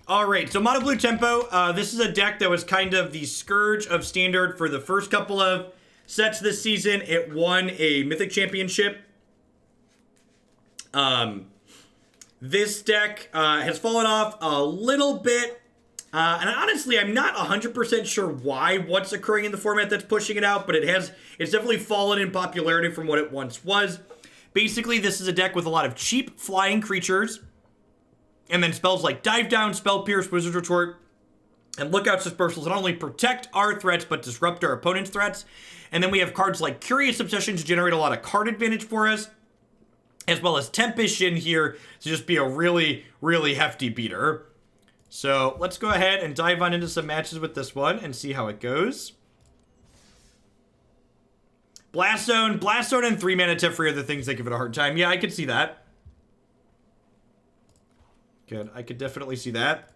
Alright, so Mono Blue Tempo, this is a deck that was kind of the scourge of Standard for the first couple of sets this season. It won a Mythic Championship. This deck has fallen off a little bit. And honestly, I'm not 100% sure what's occurring in the format that's pushing it out, but it's definitely fallen in popularity from what it once was. Basically, this is a deck with a lot of cheap flying creatures, and then spells like Dive Down, Spell Pierce, Wizard Retort, and Lookout's Dispersal to not only protect our threats, but disrupt our opponent's threats. And then we have cards like Curious Obsession to generate a lot of card advantage for us, as well as Tempest Djinn here to just be a really, really hefty beater. So let's go ahead and dive on into some matches with this one and see how it goes. Blast Zone and 3 mana Teferi are the things that give it a hard time. Yeah, I could see that. Good, I could definitely see that.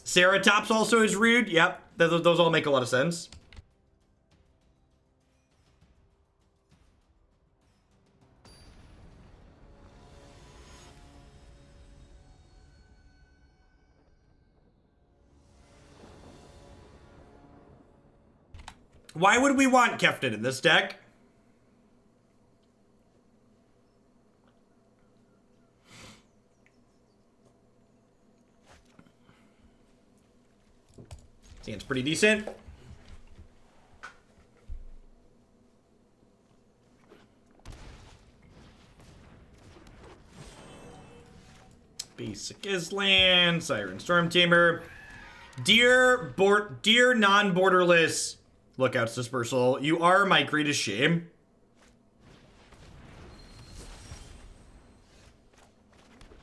Ceratops also is rude. Yep, those all make a lot of sense. Why would we want Keftin in this deck? Seems pretty decent. Basic Island, Siren Stormtamer. Dear non-borderless Lookout's Dispersal, you are my greatest shame.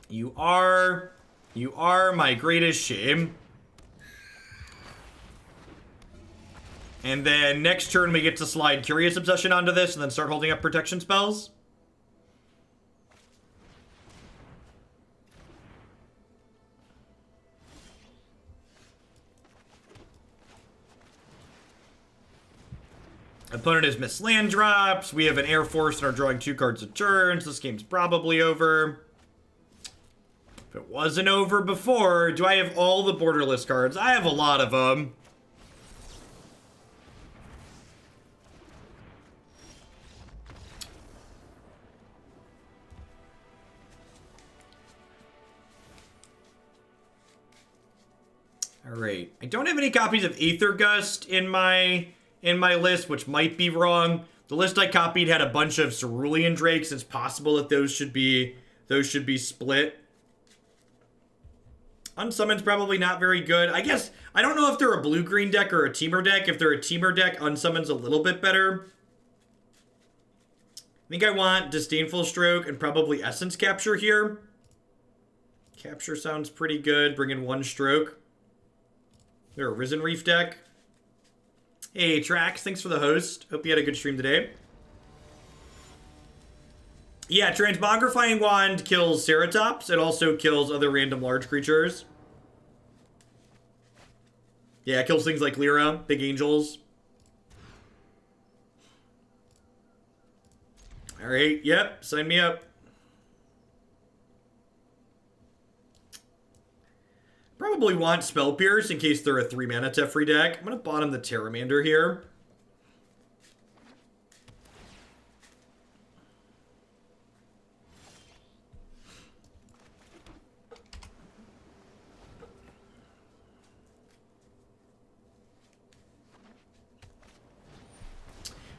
You are my greatest shame. And then next turn we get to slide Curious Obsession onto this and then start holding up protection spells. Opponent has missed land drops. We have an Air Force and are drawing 2 cards a turn. So this game's probably over. If it wasn't over before, do I have all the borderless cards? I have a lot of them. Alright. I don't have any copies of Aether Gust in my list, which might be wrong. The list I copied had a bunch of Cerulean Drakes. It's possible that those should be split. Unsummon's probably not very good. I guess, I don't know if they're a blue-green deck or a teamer deck. If they're a teamer deck, Unsummon's a little bit better. I think I want Disdainful Stroke and probably Essence Capture here. Capture sounds pretty good. Bring in 1 stroke. They're a Risen Reef deck. Hey, Trax, thanks for the host. Hope you had a good stream today. Yeah, Transmogrifying Wand kills Ceratops. It also kills other random large creatures. Yeah, it kills things like Lyra, Big Angels. Alright, yep, sign me up. Probably want Spell Pierce in case they're a 3 mana Teferi deck. I'm going to bottom the Pteramander here.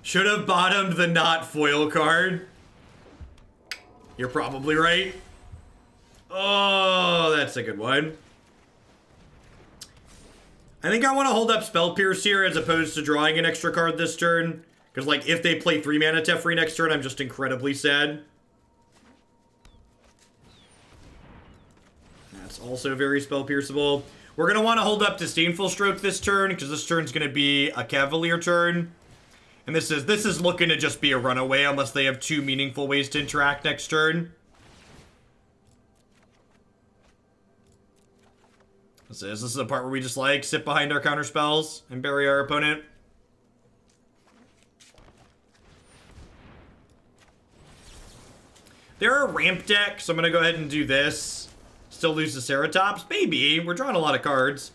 Should have bottomed the not foil card. You're probably right. Oh, that's a good one. I think I want to hold up Spell Pierce here as opposed to drawing an extra card this turn. Because, like, if they play 3 mana Teferi next turn, I'm just incredibly sad. That's also very Spell Pierceable. We're going to want to hold up Disdainful Stroke this turn, because this turn's going to be a Cavalier turn. And this is looking to just be a runaway unless they have 2 meaningful ways to interact next turn. This is the part where we just, like, sit behind our counter spells and bury our opponent. They're a ramp deck, so I'm going to go ahead and do this. Still lose to Ceratops? Maybe. We're drawing a lot of cards.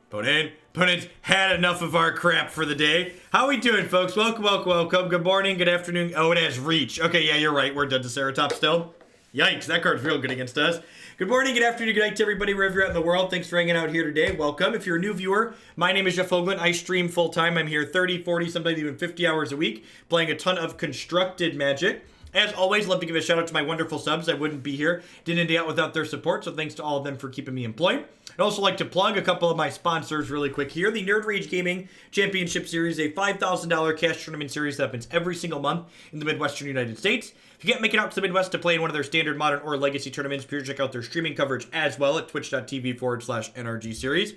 Opponent had enough of our crap for the day. How we doing, folks? Welcome. Good morning, good afternoon. Oh, it has reach. Okay, yeah, you're right. We're dead to Ceratops still. Yikes, that card's real good against us. Good morning, good afternoon, good night to everybody wherever you're at in the world. Thanks for hanging out here today. Welcome. If you're a new viewer, my name is Jeff Hoagland. I stream full-time. I'm here 30, 40, sometimes even 50 hours a week, playing a ton of constructed Magic. As always, love to give a shout out to my wonderful subs. I wouldn't be here day in and day out without their support, so thanks to all of them for keeping me employed. I'd also like to plug a couple of my sponsors really quick here. The Nerd Rage Gaming Championship Series, a $5,000 cash tournament series that happens every single month in the Midwestern United States. If you can't make it out to the Midwest to play in one of their standard, modern, or legacy tournaments, be sure to check out their streaming coverage as well at twitch.tv/NRG series.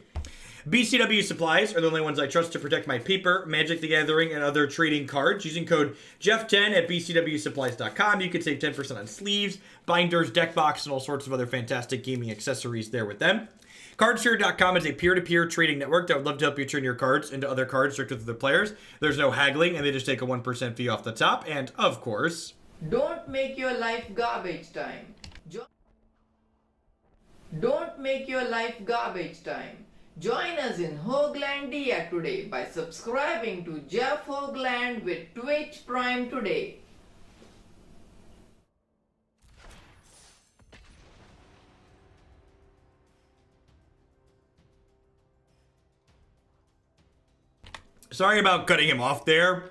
BCW Supplies are the only ones I trust to protect my paper, Magic the Gathering, and other trading cards. Using code Jeff10 at bcwsupplies.com, you can save 10% on sleeves, binders, deck box, and all sorts of other fantastic gaming accessories there with them. Cardsphere.com is a peer-to-peer trading network that would love to help you turn your cards into other cards directly to the players. There's no haggling, and they just take a 1% fee off the top. And, of course... Don't make your life garbage time. Don't make your life garbage time. Join us in Hoagland Dia today by subscribing to Jeff Hoagland with Twitch Prime today. Sorry about cutting him off there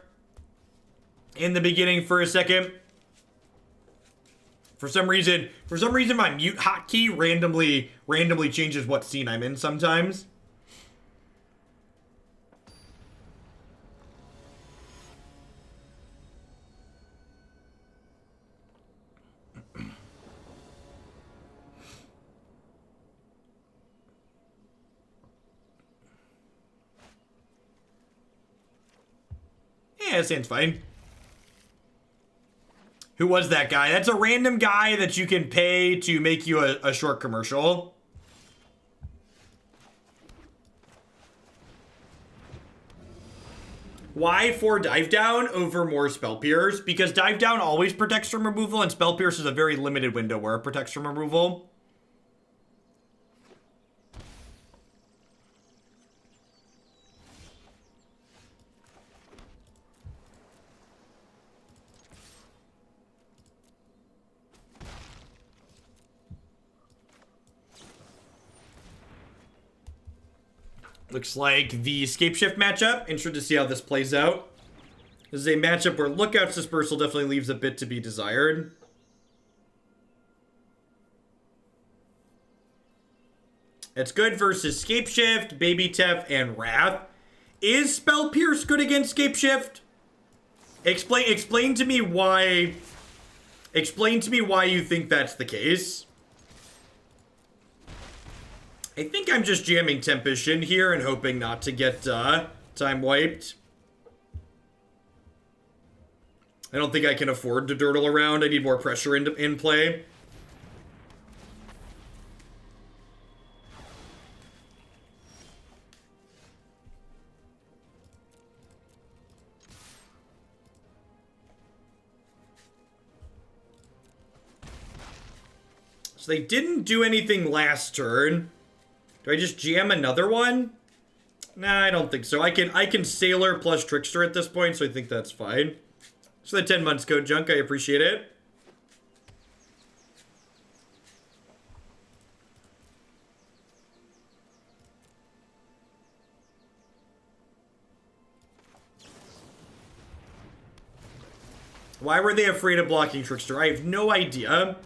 in the beginning for a second. For some reason my mute hotkey randomly changes what scene I'm in sometimes. Yeah, it sounds fine. Who was that guy? That's a random guy that you can pay to make you a short commercial. Why 4 Dive Down over more Spell Pierce? Because Dive Down always protects from removal, and Spell Pierce is a very limited window where it protects from removal. Looks like the Scapeshift matchup. Interested to see how this plays out. This is a matchup where Lookout's Dispersal definitely leaves a bit to be desired. It's good versus Scapeshift, Baby Tef, and Wrath. Is Spell Pierce good against Scapeshift? Explain to me why you think that's the case. I think I'm just jamming Tempest Djinn here and hoping not to get time wiped. I don't think I can afford to dirtle around. I need more pressure in play. So they didn't do anything last turn. Do I just jam another one? Nah, I don't think so. I can Sailor plus Trickster at this point, so I think that's fine. So the 10 months code, Junk. I appreciate it. Why were they afraid of blocking Trickster? I have no idea.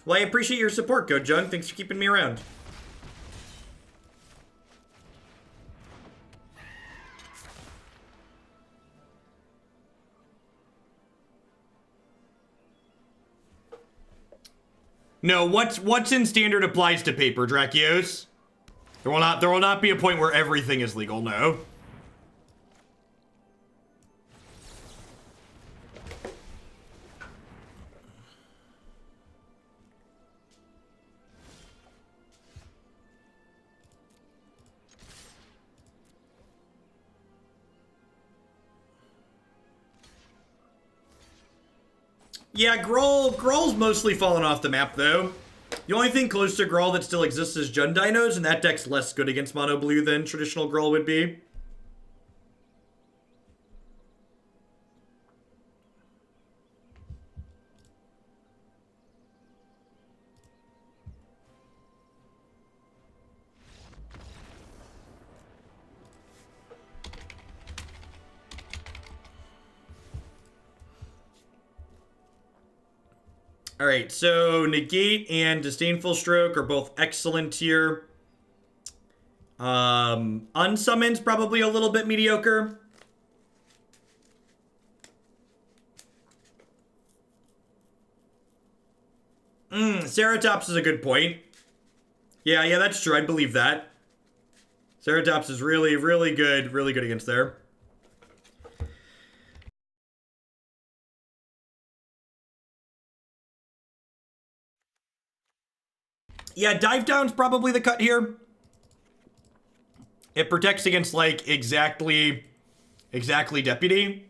Well, I appreciate your support, Code Junk. Thanks for keeping me around. No, what's in standard applies to paper, Drakios. There will not be a point where everything is legal, no. Yeah, Grull's mostly fallen off the map, though. The only thing close to Grull that still exists is Jund Dinos, and that deck's less good against Mono Blue than traditional Grull would be. Alright, so Negate and Disdainful Stroke are both excellent here. Unsummoned's probably a little bit mediocre. Ceratops is a good point. Yeah, that's true. I'd believe that. Ceratops is really good against there. Yeah, Dive Down's probably the cut here. It protects against, like, exactly Deputy.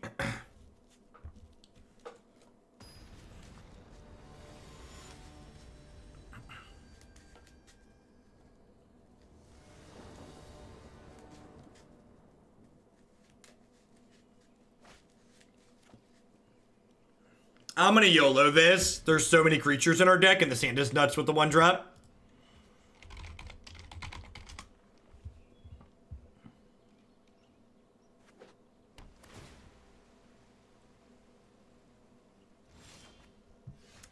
I'm gonna YOLO this. There's so many creatures in our deck, and this hand is nuts with the 1-drop.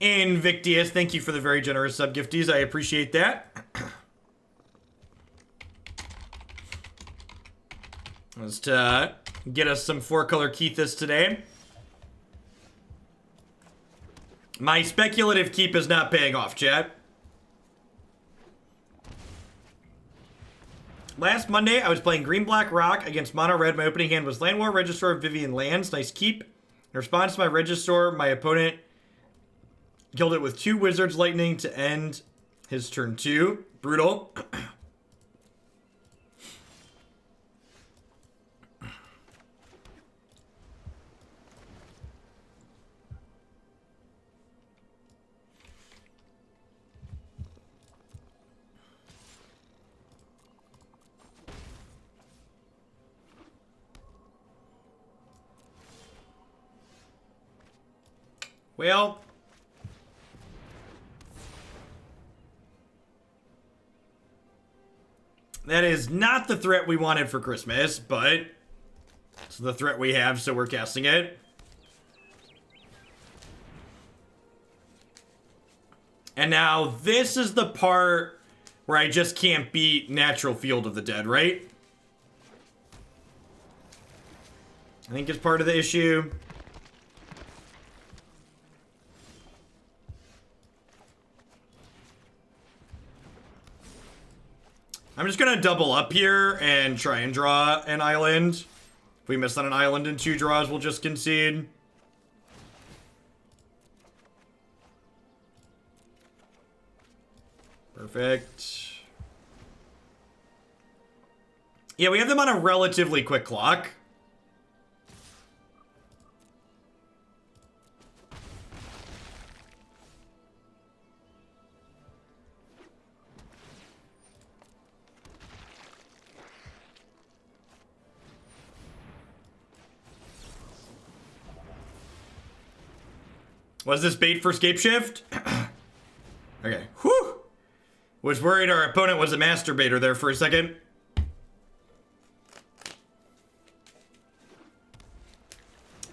Invictius, thank you for the very generous sub-gifties. I appreciate that. Let's get us some 4-color Keithis today. My speculative keep is not paying off, chat. Last Monday, I was playing Green-Black Rock against Mono Red. My opening hand was Land War, Regisaur, Vivian Lands. Nice keep. In response to my Regisaur, my opponent killed it with 2 Wizards Lightning to end his turn 2. Brutal. Well, that is not the threat we wanted for Christmas, but it's the threat we have, so we're casting it. And now this is the part where I just can't beat Natural Field of the Dead, right? I think it's part of the issue. I'm just gonna double up here and try and draw an island. If we miss on an island in 2 draws, we'll just concede. Perfect. Yeah, we have them on a relatively quick clock. Was this bait for Scape Shift? Okay. Whew! Was worried our opponent was a masturbator there for a second.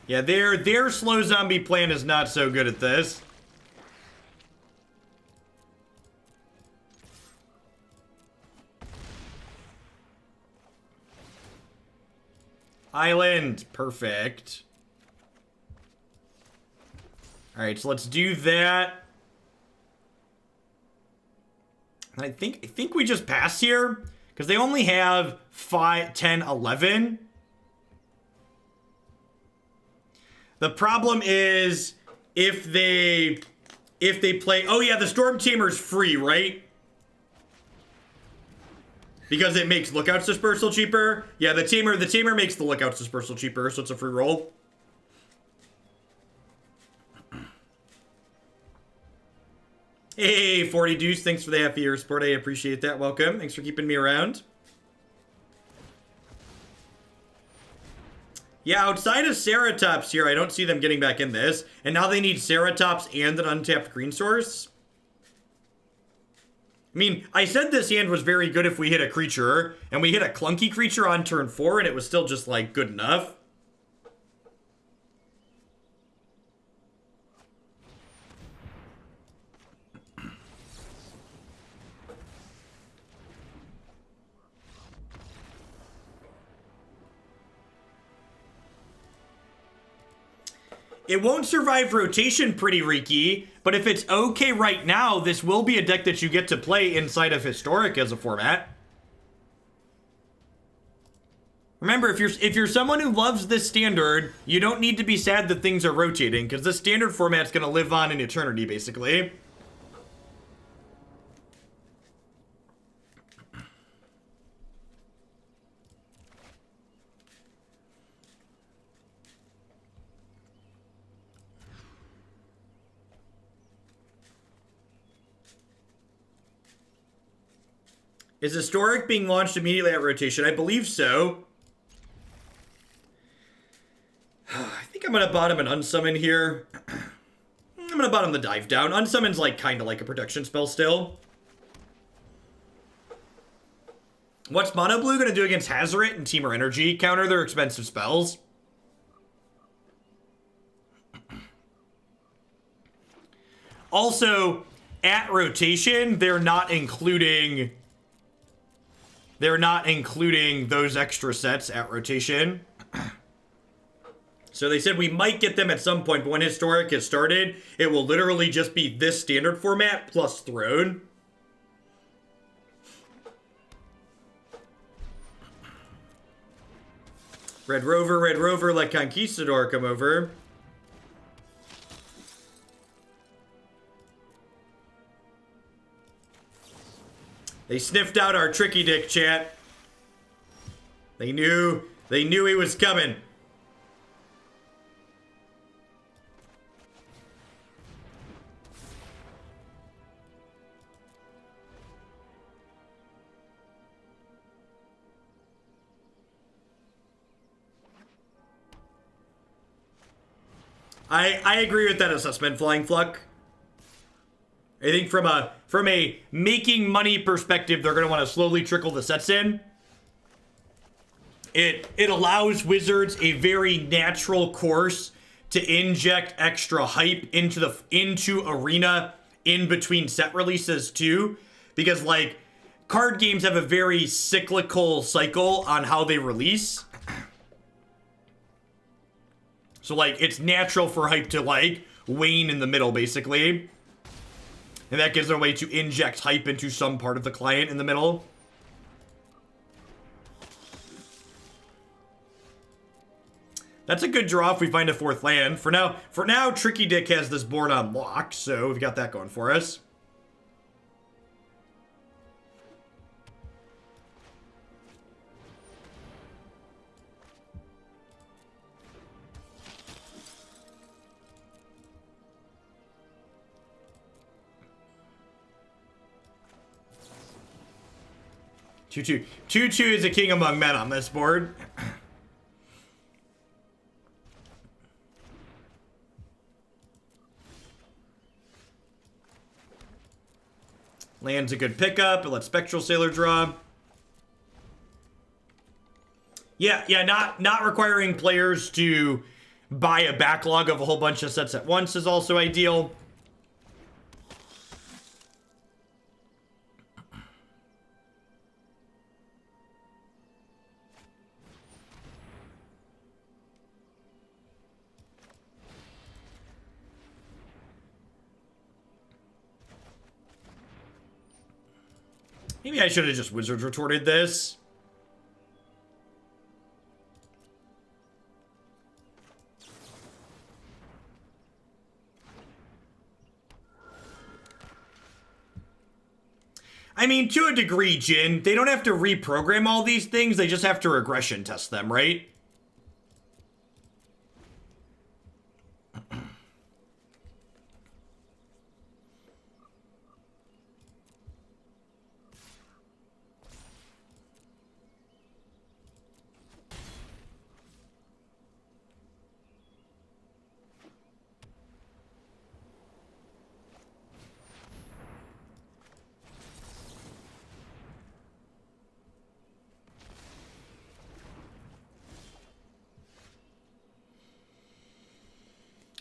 Yeah, their slow zombie plan is not so good at this. Island. Perfect. Alright, so let's do that. And I think we just pass here. Because they only have 5, 10, 11. The problem is if they play... Oh yeah, the Stormtamer's free, right? Because it makes Lookout's Dispersal cheaper. Yeah, the Tamer makes the Lookout's Dispersal cheaper, so it's a free roll. Hey, 40 Deuce, thanks for the half year support. I appreciate that. Welcome. Thanks for keeping me around. Yeah, outside of Ceratops here, I don't see them getting back in this. And now they need Ceratops and an untapped green source. I mean, I said this hand was very good if we hit a creature, and we hit a clunky creature on turn 4, and it was still just, like, good enough. It won't survive rotation, Pretty Riki, but if it's okay right now, this will be a deck that you get to play inside of Historic as a format. Remember, if you're someone who loves this standard, you don't need to be sad that things are rotating, because this standard format's going to live on in eternity, basically. Is Historic being launched immediately at rotation? I believe so. I think I'm going to bottom an Unsummon here. I'm going to bottom the Dive Down. Unsummon's like kind of like a protection spell still. What's Mono Blue going to do against Hazoret and Temur Energy? Counter their expensive spells. Also, at rotation, they're not including those extra sets at rotation. So they said we might get them at some point, but when Historic has started, it will literally just be this standard format plus Throne. Red Rover, let Conquistador come over. They sniffed out our tricky dick, chat. They knew he was coming. I agree with that assessment, Flying Fluck. I think from a making money perspective, they're going to want to slowly trickle the sets in. It allows Wizards a very natural course to inject extra hype into Arena in between set releases too, because like card games have a very cyclical cycle on how they release. So like it's natural for hype to like wane in the middle basically. And that gives them a way to inject hype into some part of the client in the middle. That's a good draw if we find a fourth land. For now, Tricky Dick has this board on lock, so we've got that going for us. Choo-choo is a king among men on this board. Land's a good pickup. It lets Spectral Sailor draw. Yeah, not requiring players to buy a backlog of a whole bunch of sets at once is also ideal. Maybe I should have just Wizards retorted this. I mean, to a degree, Jin, they don't have to reprogram all these things, they just have to regression test them, right?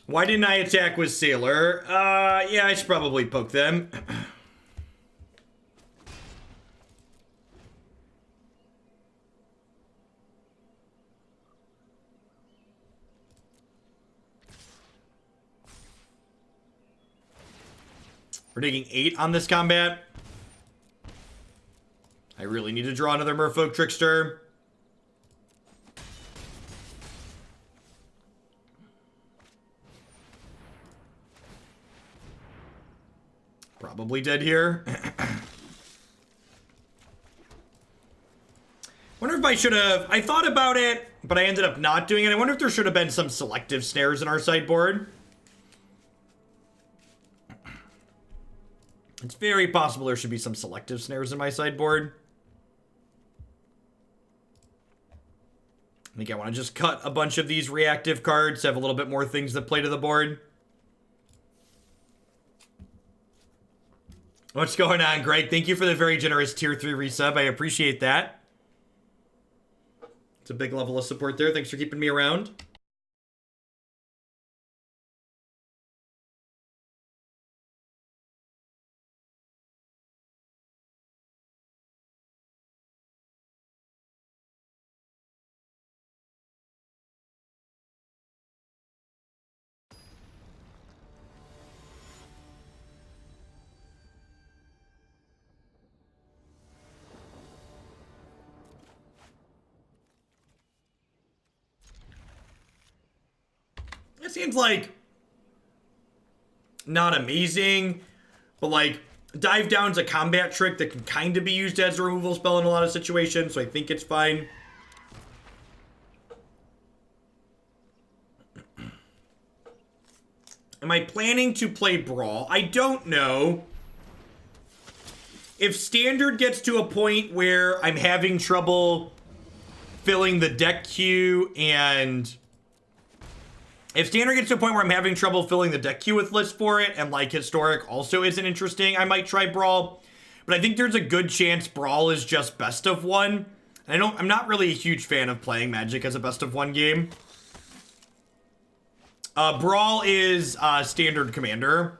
Why didn't I attack with Sailor? Yeah, I should probably poke them. We're taking 8 on this combat. I really need to draw another Merfolk Trickster. Probably dead here. Wonder if I should have... I thought about it, but I ended up not doing it. I wonder if there should have been some selective snares in our sideboard. It's very possible there should be some selective snares in my sideboard. I think I want to just cut a bunch of these reactive cards, have a little bit more things that play to the board. What's going on, Greg? Thank you for the very generous tier 3 resub. I appreciate that. It's a big level of support there. Thanks for keeping me around. It seems like not amazing, but like dive down's a combat trick that can kind of be used as a removal spell in a lot of situations, so I think it's fine. Am I planning to play Brawl? I don't know. If Standard gets to a point where I'm having trouble filling the deck queue and... If Standard gets to a point where I'm having trouble filling the deck queue with lists for it, and like Historic also isn't interesting, I might try Brawl. But I think there's a good chance Brawl is just best of one. And I'm not really a huge fan of playing Magic as a best of one game. Brawl is Standard Commander.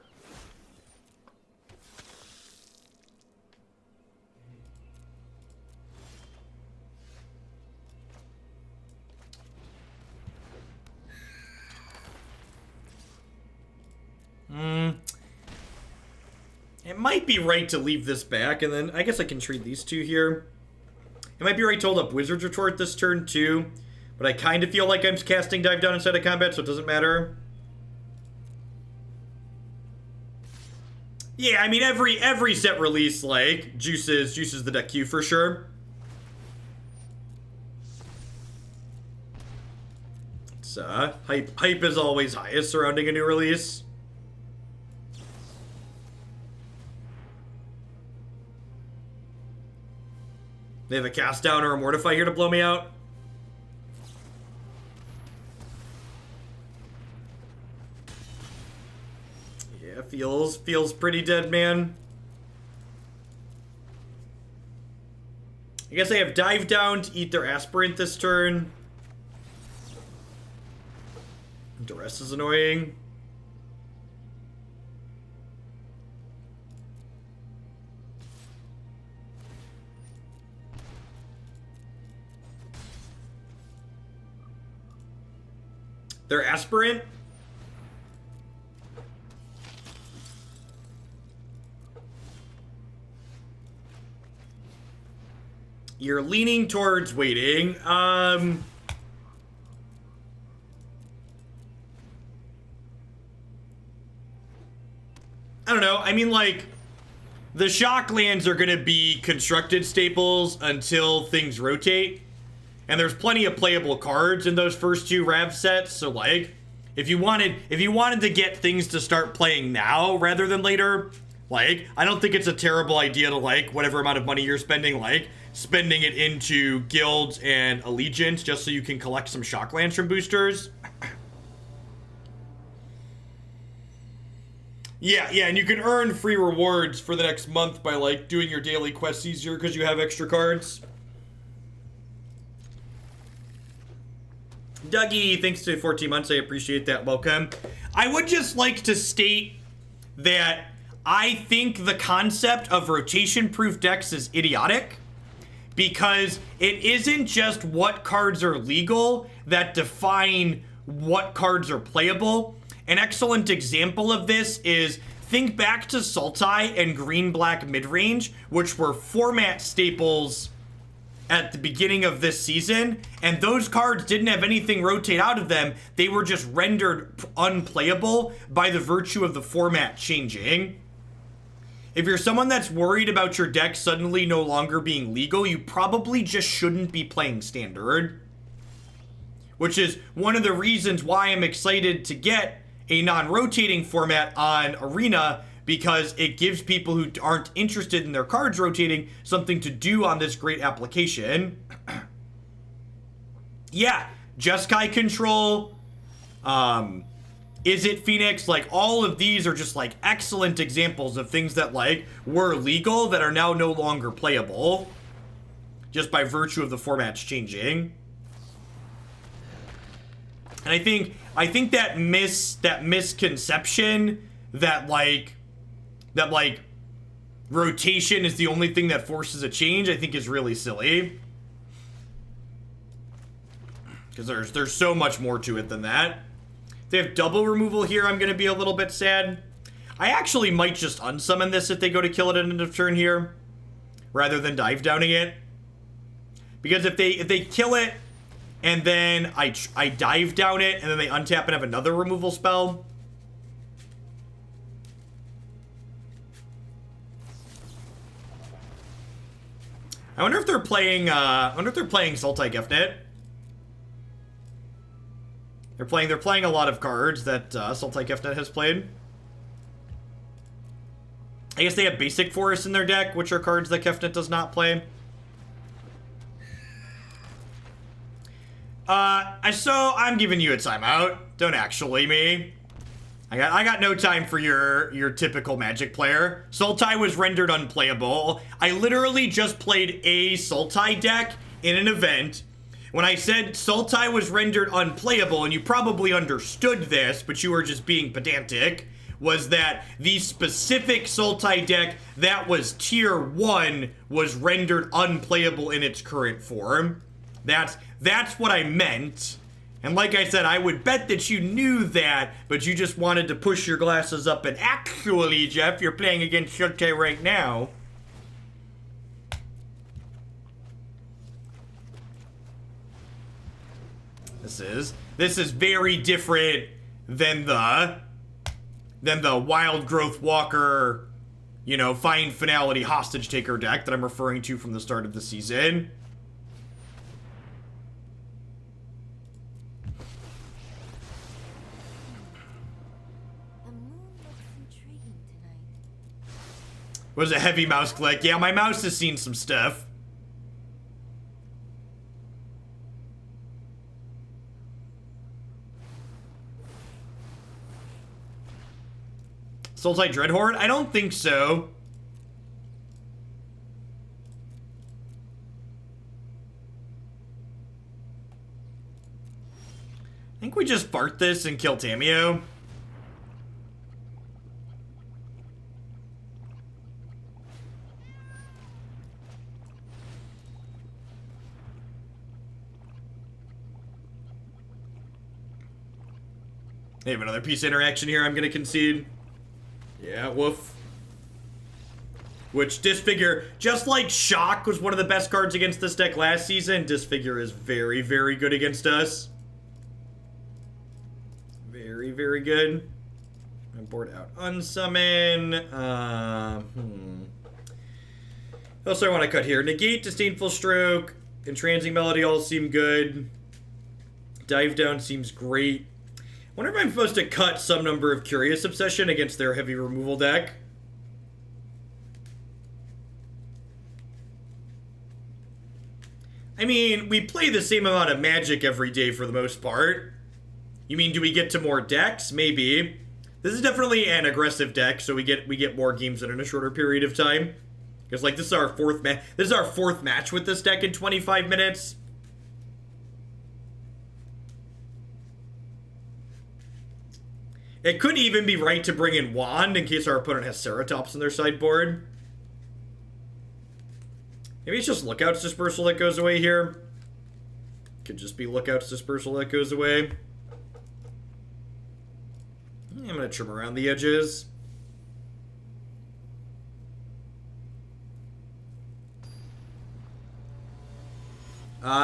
It might be right to leave this back, and then I guess I can trade these two here. It might be right to hold up Wizard's Retort this turn too, but I kind of feel like I'm casting Dive Down instead of combat, so it doesn't matter. Yeah, I mean every set release like juices the deck queue for sure. It's hype is always highest surrounding a new release. They have a Cast Down or a Mortify here to blow me out. Yeah, feels pretty dead, man. I guess I have Dive Down to eat their Aspirant this turn. Duress is annoying. Their Aspirant. You're leaning towards waiting. I don't know. I mean, like, the shock lands are going to be constructed staples until things rotate. And there's plenty of playable cards in those first two Rav sets, so like, if you wanted to get things to start playing now rather than later, like, I don't think it's a terrible idea to, like, whatever amount of money you're spending, like, spending it into guilds and allegiance just so you can collect some shock lands from boosters. Yeah, and you can earn free rewards for the next month by, like, doing your daily quests easier because you have extra cards. Dougie, thanks to 14 months. I appreciate that. Welcome. I would just like to state that I think the concept of rotation-proof decks is idiotic because it isn't just what cards are legal that define what cards are playable. An excellent example of this is think back to Sultai and green-black midrange, which were format staples at the beginning of this season, and those cards didn't have anything rotate out of them. They were just rendered unplayable by the virtue of the format changing. If you're someone that's worried about your deck suddenly no longer being legal, you probably just shouldn't be playing Standard. Which is one of the reasons why I'm excited to get a non-rotating format on Arena, because it gives people who aren't interested in their cards rotating something to do on this great application. Yeah, Jeskai Control, Is It Phoenix, like all of these are just like excellent examples of things that like were legal that are now no longer playable just by virtue of the formats changing. And I think that misconception that rotation is the only thing that forces a change, I think is really silly. Because there's so much more to it than that. If they have double removal here, I'm going to be a little bit sad. I actually might just unsummon this if they go to kill it at end of turn here, rather than dive downing it. Because if they kill it, and then I dive down it, and then they untap and have another removal spell. I wonder if they're playing Sultai Giftnet. They're playing a lot of cards that Sultai Giftnet has played. I guess they have Basic Forest in their deck, which are cards that Giftnet does not play. So I'm giving you a timeout. Don't actually me. I got no time for your typical Magic player. Sultai was rendered unplayable. I literally just played a Sultai deck in an event. When I said Sultai was rendered unplayable, and you probably understood this, but you were just being pedantic, was that the specific Sultai deck that was tier 1 was rendered unplayable in its current form. That's what I meant. And like I said, I would bet that you knew that, but you just wanted to push your glasses up. And actually, Jeff, you're playing against Sultai right now. This is very different than the Wild Growth Walker, you know, Find Finality Hostage Taker deck that I'm referring to from the start of the season. Was a heavy mouse click. Yeah, my mouse has seen some stuff. Sultai Dreadhorde? I don't think so. I think we just fart this and kill Tamio. They have another piece of interaction here I'm going to concede. Yeah, woof. Which Disfigure, just like Shock was one of the best cards against this deck last season, Disfigure is very, very good against us. Very, very good. I board out Unsummon. What else do I want to cut here? Negate, Disdainful Stroke, Entrancing Melody all seem good. Dive Down seems great. I wonder if I'm supposed to cut some number of Curious Obsession against their heavy removal deck. I mean, we play the same amount of Magic every day for the most part. You mean, do we get to more decks? Maybe. This is definitely an aggressive deck, so we get more games in a shorter period of time. Because like this is our fourth match with this deck in 25 minutes. It could even be right to bring in Wand in case our opponent has Ceratops in their sideboard. Maybe it's just Lookout's Dispersal that goes away here. Could just be Lookout's Dispersal that goes away. I'm going to trim around the edges.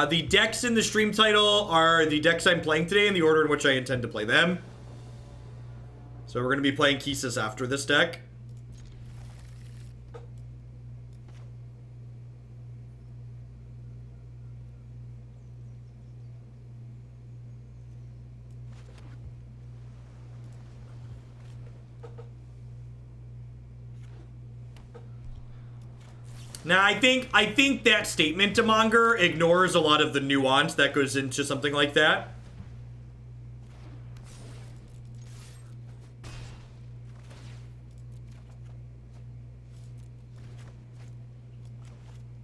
The decks in the stream title are the decks I'm playing today in the order in which I intend to play them. So we're going to be playing Kisis after this deck. Now, I think that statement to Monger ignores a lot of the nuance that goes into something like that.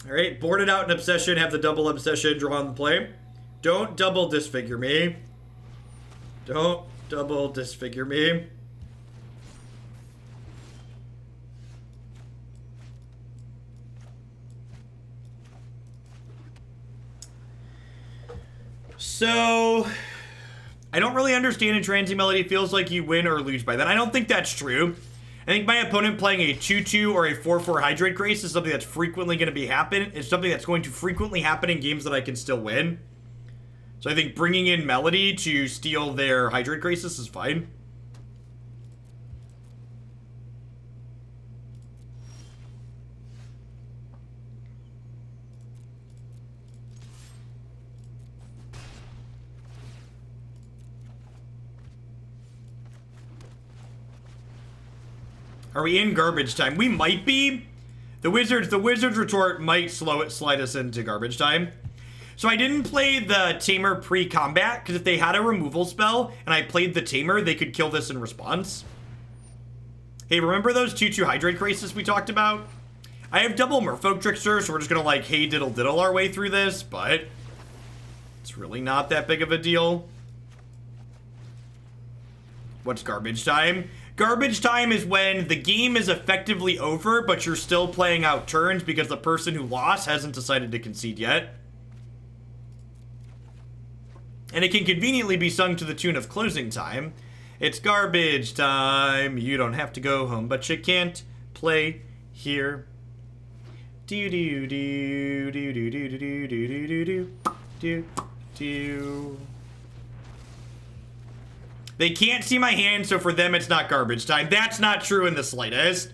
All right, board it out in Obsession, have the double Obsession draw on the play. Don't double Disfigure me. Don't double Disfigure me. So, I don't really understand in Transy Melody. It feels like you win or lose by that. I don't think that's true. I think my opponent playing a 2-2 or a 4-4 Hydrate Grace is something that's frequently going to be happen. It's something that's going to frequently happen in games that I can still win. So I think bringing in Melody to steal their Hydrate Graces is fine. Are we in garbage time? We might be. The Wizards Retort might slide us into garbage time. So I didn't play the Tamer pre-combat, because if they had a removal spell, and I played the Tamer, they could kill this in response. Hey, remember those 2-2 Hydrate Graces we talked about? I have double Merfolk Trickster, so we're just gonna like, hey diddle diddle our way through this, but it's really not that big of a deal. What's garbage time? Garbage time is when the game is effectively over, but you're still playing out turns because the person who lost hasn't decided to concede yet. And it can conveniently be sung to the tune of closing time. It's garbage time. You don't have to go home, but you can't play here. Do do do do do do do do do do do do. They can't see my hand, so for them it's not garbage time. That's not true in the slightest.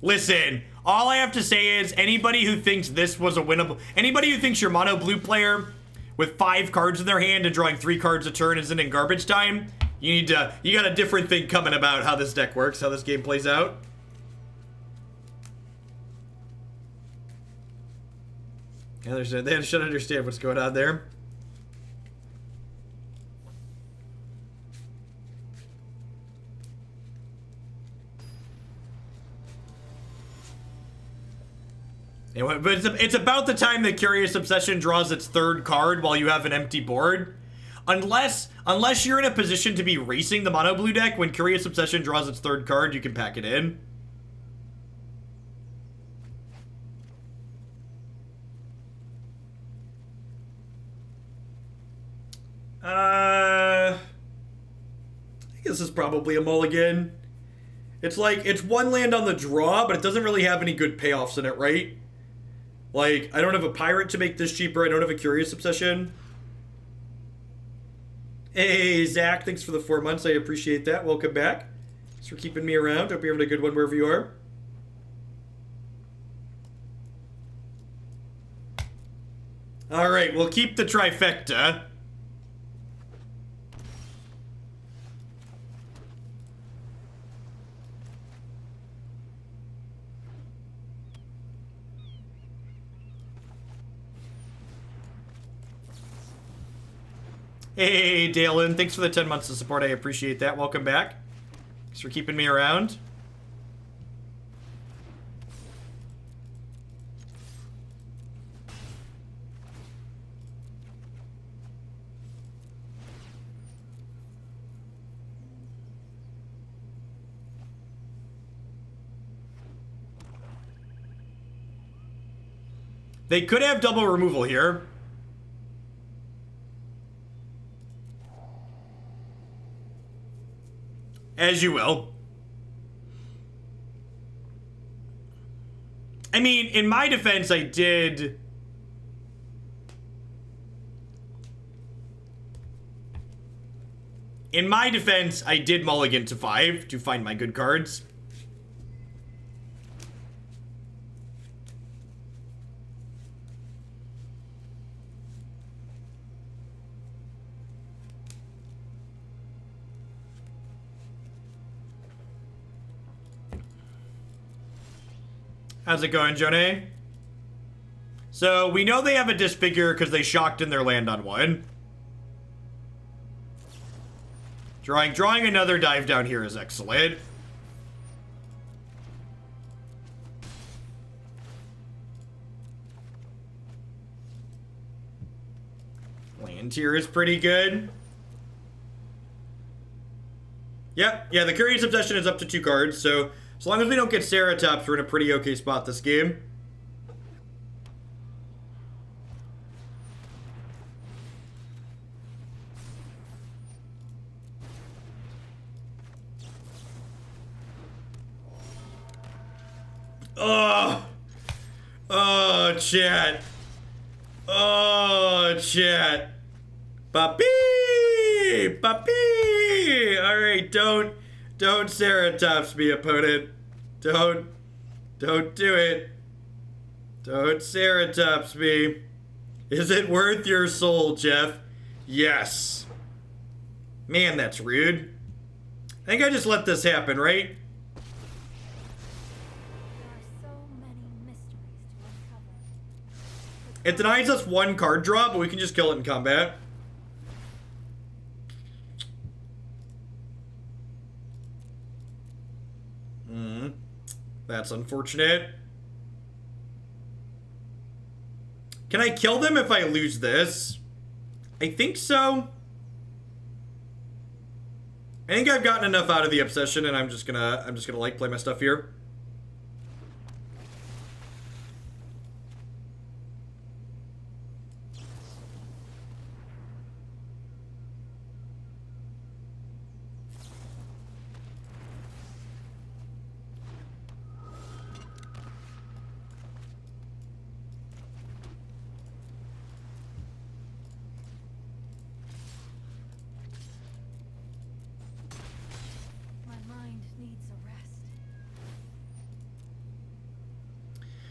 Listen, all I have to say is anybody who thinks this was a winnable... Anybody who thinks your mono blue player with 5 cards in their hand and drawing 3 cards a turn isn't in garbage time, you got a different thing coming about how this deck works, how this game plays out. Yeah, they should understand what's going on there. Anyway, but it's about the time that Curious Obsession draws its 3rd card while you have an empty board. Unless you're in a position to be racing the mono blue deck, when Curious Obsession draws its 3rd card, you can pack it in. I think this is probably a mulligan. It's like, it's 1 land on the draw, but it doesn't really have any good payoffs in it, right? Like, I don't have a pirate to make this cheaper. I don't have a Curious Obsession. Hey, Zach, thanks for the 4 months. I appreciate that. Welcome back. Thanks for keeping me around. Hope you're having a good one wherever you are. All right, we'll keep the trifecta. Hey, Dalen, thanks for the 10 months of support. I appreciate that. Welcome back. Thanks for keeping me around. They could have double removal here. As you will. I mean, in my defense, I did... In my defense, I did mulligan to 5 to find my good cards. How's it going, Jonah? So, we know they have a Disfigure because they shocked in their land on 1. Drawing another dive down here is excellent. Land here is pretty good. Yep, yeah, the Curious Obsession is up to 2 cards, so as long as we don't get Ceratops, we're in a pretty okay spot this game. Oh, chat. Oh, chat. Papi! Papi! Alright, don't Ceratops me, opponent. Don't do it. Don't Ceratops me. Is it worth your soul, Jeff? Yes. Man, that's rude. I think I just let this happen, right? It denies us 1 card draw, but we can just kill it in combat. That's unfortunate. Can I kill them if I lose this? I think so. I think I've gotten enough out of the obsession, and I'm just gonna like play my stuff here.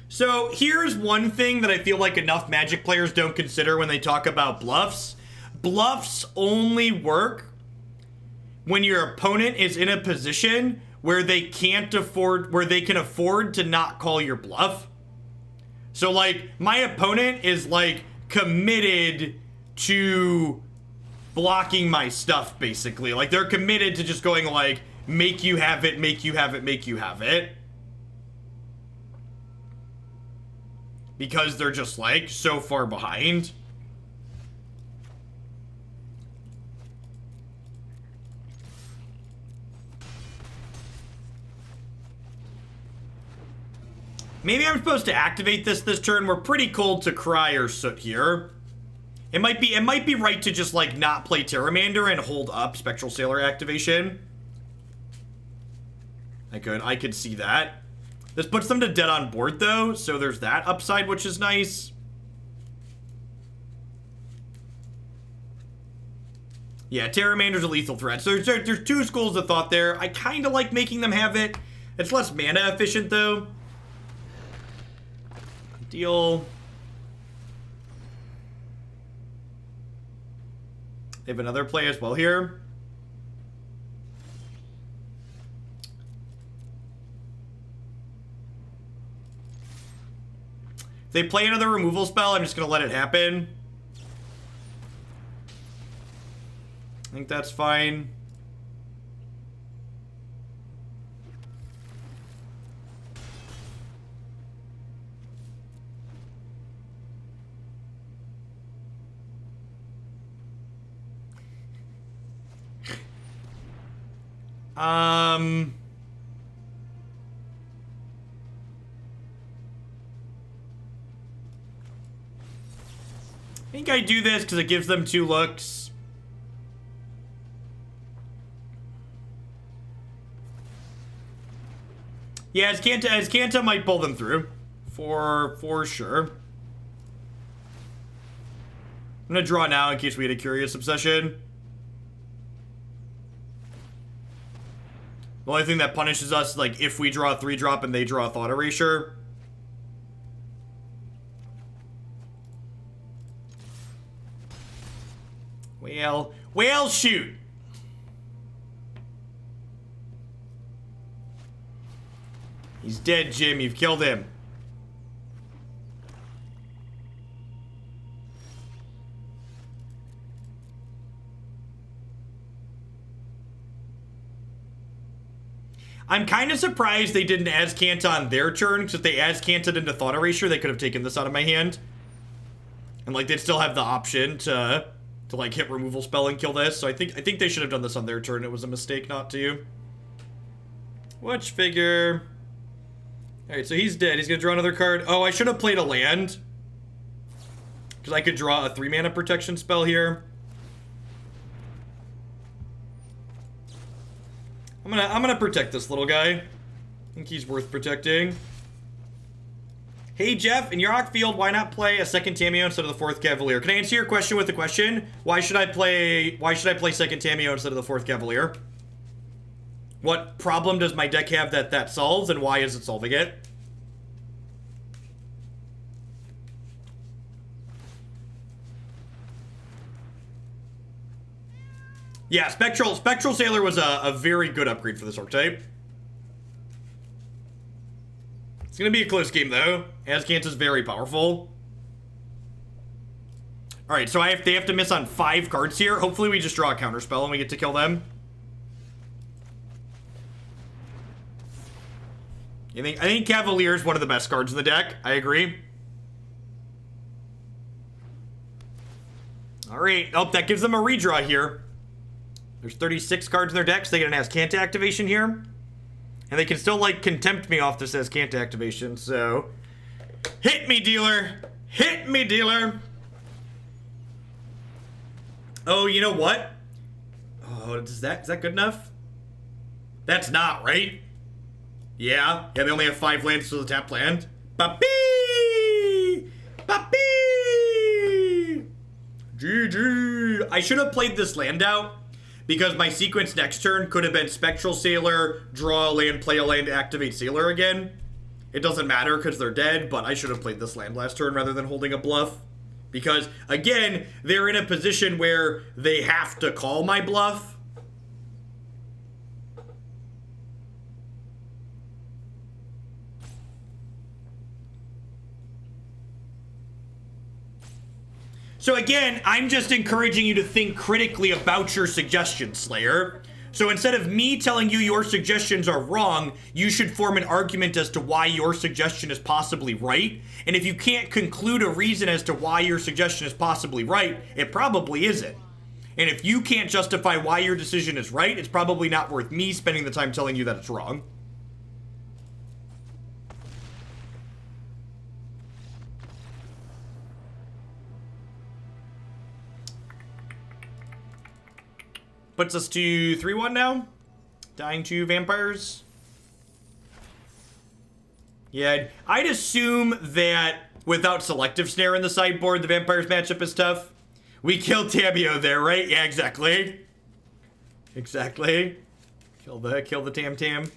So here's one thing that I feel like enough Magic players don't consider when they talk about bluffs. Bluffs only work when your opponent is in a position where they can afford to not call your bluff. So like my opponent is like committed to blocking my stuff basically. Like they're committed to just going like make you have it, make you have it, make you have it. Because they're just, like, so far behind. Maybe I'm supposed to activate this turn. We're pretty cold to Cry or Soot here. It might be right to just, like, not play Pteramander and hold up Spectral Sailor activation. I could see that. This puts them to dead on board, though, so there's that upside, which is nice. Yeah, Pteramander's a lethal threat. So there's 2 schools of thought there. I kind of like making them have it. It's less mana efficient, though. Deal. They have another play as well here. If they play another removal spell, I'm just going to let it happen. I think that's fine. think I do this because it gives them 2 looks. Yeah, as Kanta might pull them through. For sure. I'm gonna draw now in case we had a Curious Obsession. The only thing that punishes us, like, if we draw a 3-drop and they draw a Thought Erasure. Well, shoot. He's dead, Jim. You've killed him. I'm kind of surprised they didn't Azcanta on their turn, because if they Azcanted into Thought Erasure, they could have taken this out of my hand. And, like, they'd still have the option to like, hit removal spell and kill this. So I think they should have done this on their turn. It was a mistake not to. Watch figure. Alright, so he's dead. He's gonna draw another card. Oh, I should have played a land. Because I could draw a 3-mana protection spell here. I'm gonna protect this little guy. I think he's worth protecting. Hey Jeff, in your Rock Field, why not play a 2nd Tameo instead of the 4th Cavalier? Can I answer your question with a question? Why should I play 2nd Tameo instead of the 4th Cavalier? What problem does my deck have that solves, and why is it solving it? Yeah, Spectral Sailor was a very good upgrade for this archetype. It's gonna be a close game though. Azcanta's very powerful. Alright, so they have to miss on 5 cards here. Hopefully we just draw a counterspell and we get to kill them. I think Cavalier is one of the best cards in the deck. I agree. Alright. Oh, that gives them a redraw here. There's 36 cards in their deck, so they get an Azcanta activation here. And they can still, like, contempt me off this Azcanta activation, so... Hit me, dealer! Hit me, dealer! Oh, you know what? Oh, is that good enough? That's not, right? Yeah, they only have 5 lands to the tap land. Papi! Papi! GG! I should have played this land out, because my sequence next turn could have been Spectral Sailor, draw a land, play a land, activate Sailor again. It doesn't matter because they're dead, but I should have played this land last turn rather than holding a bluff. Because, again, they're in a position where they have to call my bluff. So again, I'm just encouraging you to think critically about your suggestions, Slayer. So instead of me telling you your suggestions are wrong, you should form an argument as to why your suggestion is possibly right. And if you can't conclude a reason as to why your suggestion is possibly right, it probably isn't. And if you can't justify why your decision is right, it's probably not worth me spending the time telling you that it's wrong. Puts us to 3-1 now. Dying to vampires. Yeah, I'd assume that without Selective Snare in the sideboard, the vampires matchup is tough. We killed Tameo there, right? Yeah, exactly. Exactly. Kill the Tam.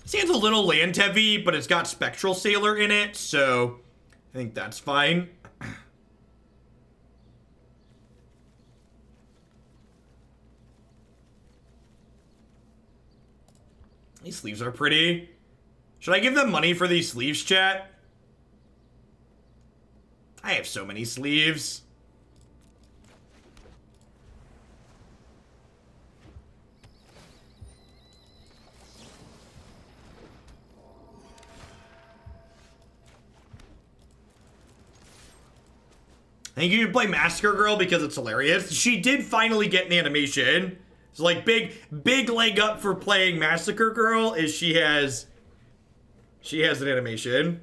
This hand's a little land heavy, but it's got Spectral Sailor in it, so I think that's fine. These sleeves are pretty. Should I give them money for these sleeves, chat? I have so many sleeves. think you should play Massacre Girl because it's hilarious. She did finally get an animation. So like big leg up for playing Massacre Girl is she has an animation.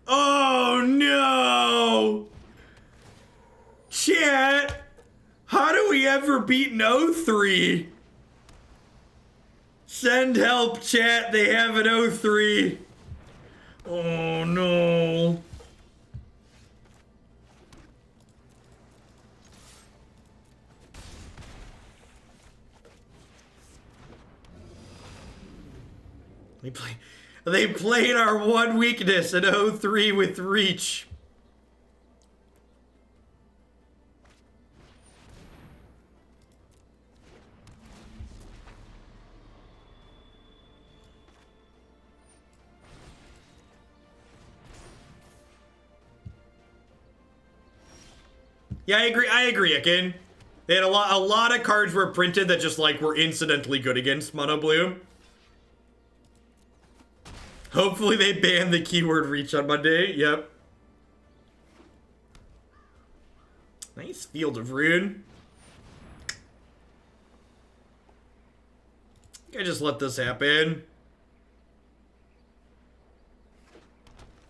Oh no! Chat! How do we ever beat an 0-3? Send help, chat. They have an 0-3. Oh no. They played our one weakness at 0-3 with reach. Yeah, I agree, Akin. They had a lot of cards were printed that just like were incidentally good against Mono Blue. Hopefully they ban the keyword reach on Monday. Yep. Nice Field of Ruin. I just let this happen.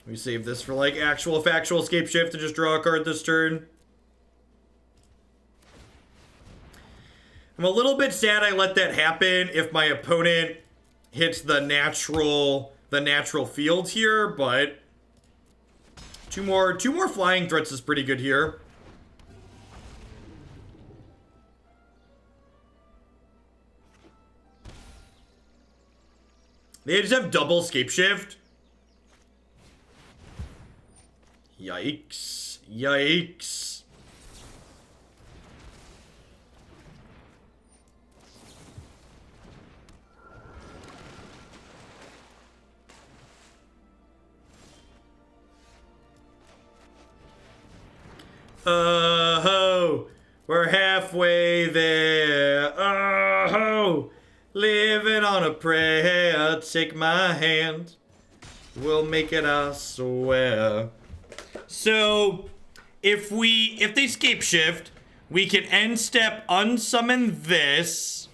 We save this for like actual factual escape shift to just draw a card this turn. I'm a little bit sad I let that happen if my opponent hits the natural field here, but two more flying threats is pretty good here. They just have double escape shift. Yikes. Yikes. Oh, we're halfway there. Oh, living on a prayer. Take my hand. We'll make it, I swear. So, if they escape shift, we can end step unsummon this.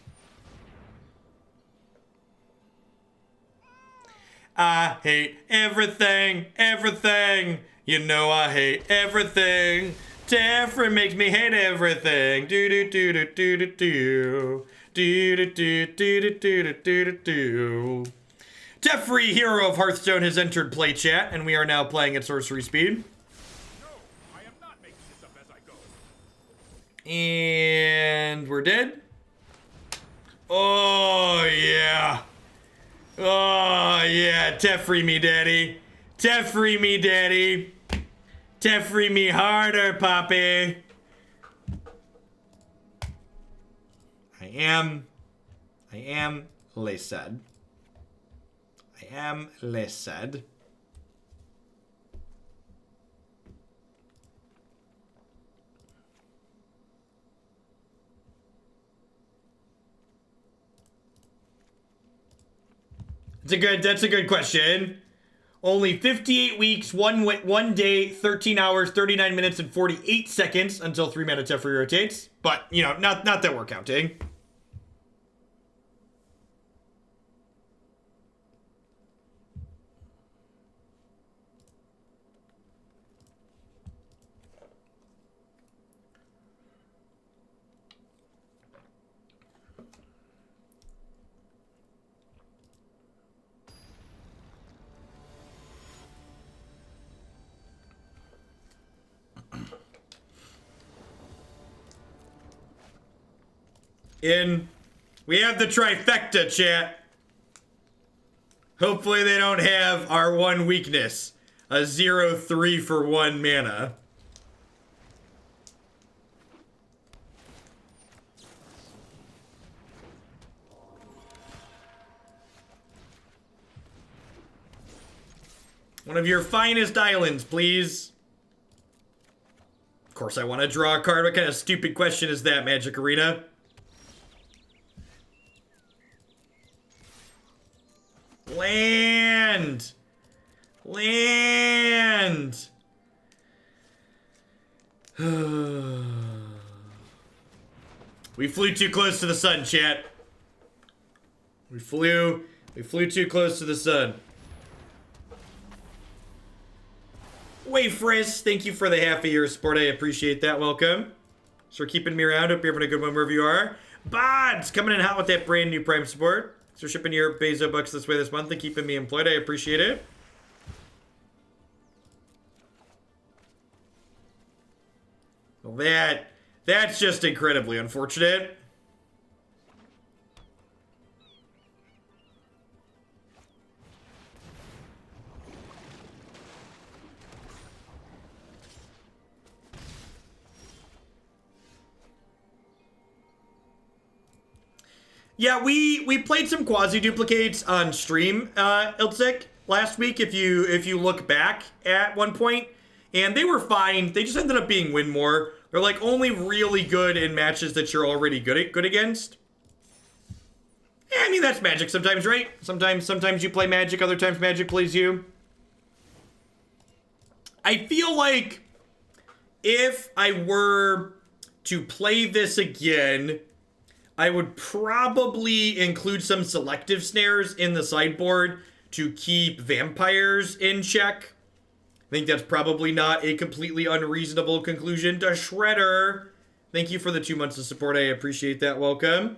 I hate everything, everything. You know I hate everything. Teferi makes me hate everything. Do do do do do do do. Do do do do do do do do do. Teferi, Hero of Hearthstone, has entered play chat, and we are now playing at sorcery speed. No, I am not making this up as I go. And we're dead. Oh yeah. Oh yeah. Teferi me, daddy. Teferi me, daddy. Teferi me harder, Poppy. I am Lesed. I am Lesed. That's a good question. Only 58 weeks, one day, 13 hours, 39 minutes, and 48 seconds until 3-mana Teferi rotates. But, you know, not that we're counting. We have the trifecta, chat. Hopefully they don't have our one weakness. A 0-3 for 1 mana. One of your finest islands, please. Of course I want to draw a card. What kind of stupid question is that, Magic Arena? Land! Land! We flew too close to the sun, chat. We flew too close to the sun. Wayfriss, thank you for the half a year support. I appreciate that. Welcome. Thanks for keeping me around. Hope you're having a good one wherever you are. Bods coming in hot with that brand new Prime support. Thanks for shipping your Bezo bucks this way this month and keeping me employed. I appreciate it. Well, that's just incredibly unfortunate. Yeah, we played some quasi-duplicates on stream, Iltzik, last week, if you look back at one point, and they were fine. They just ended up being win more. They're like only really good in matches that you're already good against. Yeah, I mean, that's Magic sometimes, right? Sometimes you play Magic, other times Magic plays you. I feel like if I were to play this again, I would probably include some selective snares in the sideboard to keep vampires in check. I think that's probably not a completely unreasonable conclusion. To Shredder, thank you for the 2 months of support. I appreciate that. Welcome.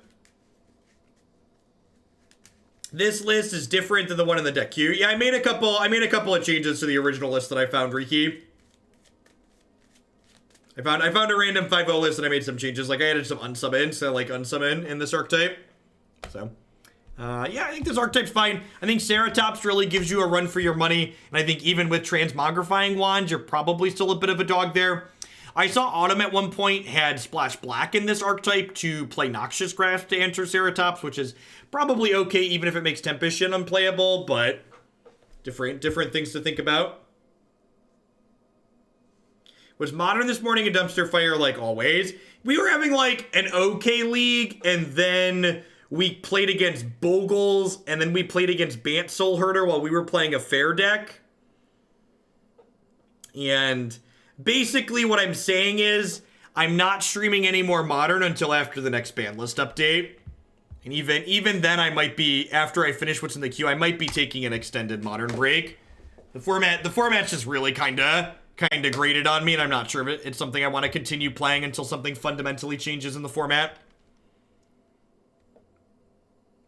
This list is different than the one in the deck queue. Yeah, I made a couple of changes to the original list that I found, Riki. I found a random 5-0 list and I made some changes. Like I added some unsummon, so like unsummon in this archetype. So, yeah, I think this archetype's fine. I think Ceratops really gives you a run for your money. And I think even with Transmogrifying Wand, you're probably still a bit of a dog there. I saw Autumn at one point had Splash Black in this archetype to play Noxious Grasp to answer Ceratops, which is probably okay even if it makes Tempest Djinn unplayable, but different things to think about. Was Modern this morning a dumpster fire like always? We were having like an okay league, and then we played against Bogles, and then we played against Bant Soul Herder while we were playing a fair deck. And basically what I'm saying is I'm not streaming any more Modern until after the next ban list update. And even then I might be, after I finish what's in the queue, I might be taking an extended Modern break. The format's just really kinda grated on me, and I'm not sure if it's something I want to continue playing until something fundamentally changes in the format.